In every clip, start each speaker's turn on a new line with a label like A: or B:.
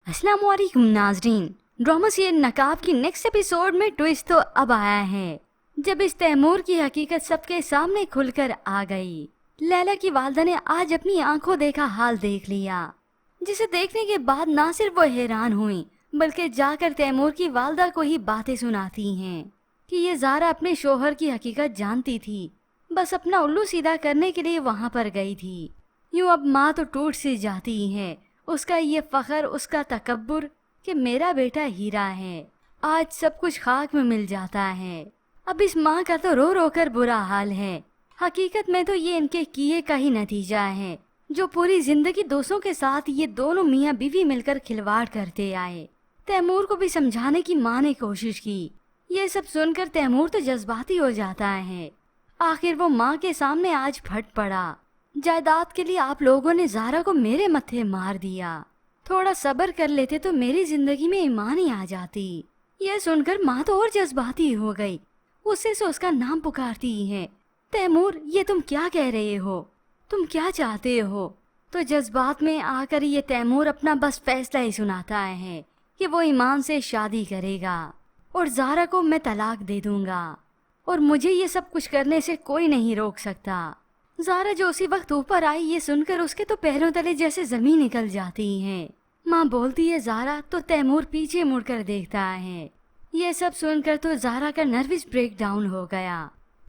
A: अस्सलाम वालेकुम नाजरीन। ड्रामा सीरियल नकाब की नेक्स्ट एपिसोड में ट्विस्ट तो अब आया है, जब इस तैमूर की हकीकत सबके सामने खुलकर आ गई। लैला की वालदा ने आज अपनी आंखों देखा हाल देख लिया, जिसे देखने के बाद ना सिर्फ वो हैरान हुई बल्कि जाकर तैमूर की वालदा को ही बातें सुनाती हैं कि ये ज़ारा अपने शोहर की हकीकत जानती थी, बस अपना उल्लू सीधा करने के लिए वहाँ पर गई थी। यूँ अब माँ तो टूट सी जाती है, उसका ये फख्र, उसका तकब्बुर कि मेरा बेटा हीरा है, आज सब कुछ खाक में मिल जाता है। अब इस माँ का तो रो रो कर बुरा हाल है। हकीकत में तो ये इनके किए का ही नतीजा है, जो पूरी जिंदगी दोस्तों के साथ ये दोनों मियाँ बीवी मिलकर खिलवाड़ करते आए। तैमूर को भी समझाने की माँ ने कोशिश की। ये सब सुनकर तैमूर तो जज्बाती हो जाता है। आखिर वो माँ के सामने आज फट पड़ा। जायदाद के लिए आप लोगों ने ज़ारा को मेरे मत्थे मार दिया, थोड़ा सब्र कर लेते तो मेरी जिंदगी में ईमान ही आ जाती। यह सुनकर माँ तो और जज्बाती हो गई, उससे से उसका नाम पुकारती है। तैमूर, ये तुम क्या कह रहे हो? तुम क्या चाहते हो? तो जज्बात में आकर ये तैमूर अपना बस फैसला ही सुनाता है कि वो ईमान से शादी करेगा और ज़ारा को मैं तलाक दे दूंगा और मुझे ये सब कुछ करने से कोई नहीं रोक सकता। ज़ारा जो उसी वक्त ऊपर आई, ये सुनकर उसके तो पैरों तले जैसे जमीन निकल जाती है। माँ बोलती है ज़ारा, तो तैमूर पीछे मुड़कर देखता है। ये सब सुनकर तो ज़ारा का नर्वस ब्रेक डाउन हो गया।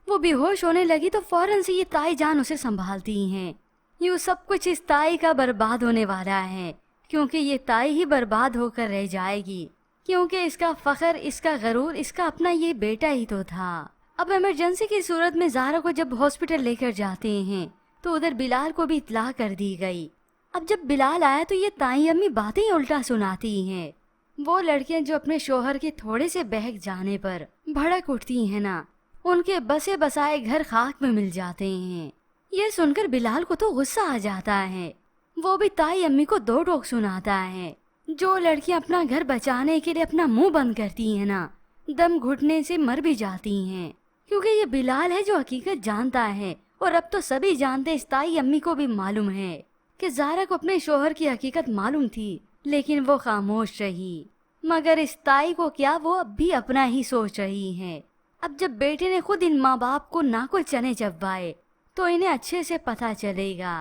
A: वो बेहोश होने लगी तो फौरन से ये ताई जान उसे संभालती हैं। यूँ सब कुछ इस ताई का बर्बाद होने वाला है, क्योंकि ये ताई ही बर्बाद होकर रह जाएगी, क्योंकि इसका फख्र, इसका गरूर, इसका अपना ये बेटा ही तो था। अब इमरजेंसी की सूरत में ज़ारा को जब हॉस्पिटल लेकर जाते हैं तो उधर बिलाल को भी इत्तला कर दी गई। अब जब बिलाल आया तो ये ताई अम्मी बातें ही उल्टा सुनाती हैं। वो लड़कियां जो अपने शोहर के थोड़े से बहक जाने पर भड़क उठती हैं ना, उनके बसे बसाए घर खाक में मिल जाते हैं। ये सुनकर बिलाल को तो गुस्सा आ जाता है। वो भी ताई अम्मी को दो टोक सुनाता है। जो लड़कियां अपना घर बचाने के लिए अपना मुंह बंद करती हैं ना, दम घुटने से मर भी जाती हैं, क्योंकि ये बिलाल है जो हकीकत जानता है। और अब तो सभी जानते, इस ताई अम्मी को भी मालूम है कि ज़ारा को अपने शोहर की हकीकत मालूम थी, लेकिन वो खामोश रही। मगर इस ताई को क्या, वो अब भी अपना ही सोच रही है। अब जब बेटे ने खुद इन माँ बाप को नाको चने चबवाए तो इन्हें अच्छे से पता चलेगा।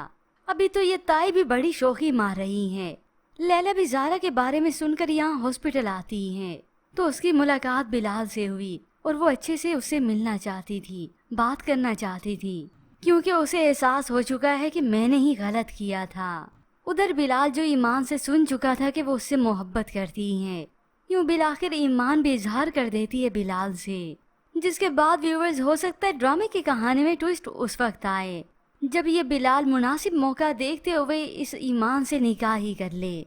A: अभी तो ये ताई भी बड़ी शोखी मार रही है। लैला भी ज़ारा के बारे में सुनकर यहाँ हॉस्पिटल आती है तो उसकी मुलाकात बिलाल से हुई और वो अच्छे से उससे मिलना चाहती थी, बात करना चाहती थी, क्योंकि उसे एहसास हो चुका है कि मैंने ही गलत किया था। उधर बिलाल जो ईमान से सुन चुका था कि वो उससे मोहब्बत करती हैं, यूँ बिलाखिर ईमान भी इजहार कर देती है बिलाल से। जिसके बाद व्यूअर्स, हो सकता है ड्रामे की कहानी में ट्विस्ट उस वक्त आए जब ये बिलाल मुनासिब मौका देखते हुए इस ईमान से निकाह ही कर ले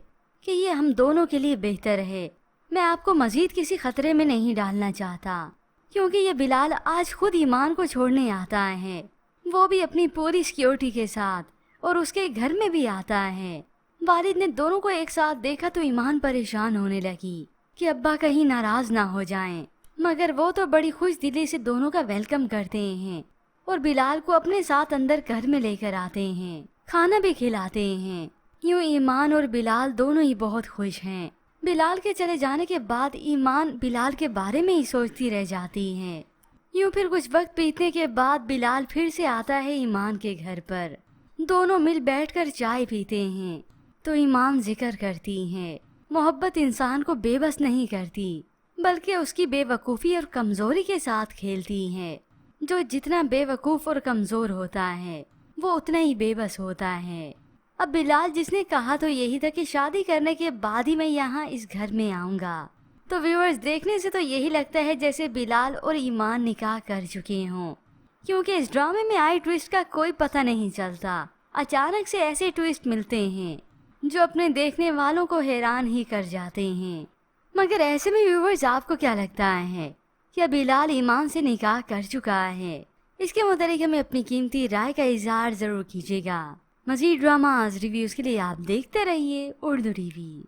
A: कि ये हम दोनों के लिए बेहतर है। मैं आपको मजीद किसी खतरे में नहीं डालना चाहता, क्योंकि ये बिलाल आज खुद ईमान को छोड़ने आता है, वो भी अपनी पूरी सिक्योरिटी के साथ, और उसके घर में भी आता है। वालिद ने दोनों को एक साथ देखा तो ईमान परेशान होने लगी कि अब्बा कहीं नाराज ना हो जाएं, मगर वो तो बड़ी खुश दिली से दोनों का वेलकम करते हैं और बिलाल को अपने साथ अंदर घर में लेकर आते हैं, खाना भी खिलाते हैं। यूँ ईमान और बिलाल दोनों ही बहुत खुश हैं। बिलाल के चले जाने के बाद ईमान बिलाल के बारे में ही सोचती रह जाती है। यूँ फिर कुछ वक्त बीतने के बाद बिलाल फिर से आता है ईमान के घर पर। दोनों मिल बैठकर चाय पीते हैं तो ईमान जिक्र करती है, मोहब्बत इंसान को बेबस नहीं करती बल्कि उसकी बेवकूफ़ी और कमज़ोरी के साथ खेलती है। जो जितना बेवकूफ़ और कमज़ोर होता है वो उतना ही बेबस होता है। अब बिलाल जिसने कहा तो यही था कि शादी करने के बाद ही मैं यहाँ इस घर में आऊँगा। तो व्यूअर्स, देखने से तो यही लगता है जैसे बिलाल और ईमान निकाह कर चुके हों, क्योंकि इस ड्रामे में आई ट्विस्ट का कोई पता नहीं चलता। अचानक से ऐसे ट्विस्ट मिलते हैं जो अपने देखने वालों को हैरान ही कर जाते हैं। मगर ऐसे में व्यूअर्स, आपको क्या लगता है, क्या बिलाल ईमान से निकाह कर चुका है? इसके मुतालिक हमें अपनी कीमती राय का इज़हार ज़रूर कीजिएगा। मज़ीद ड्रामाज रिव्यूज़ के लिए आप देखते रहिए उर्दू टीवी।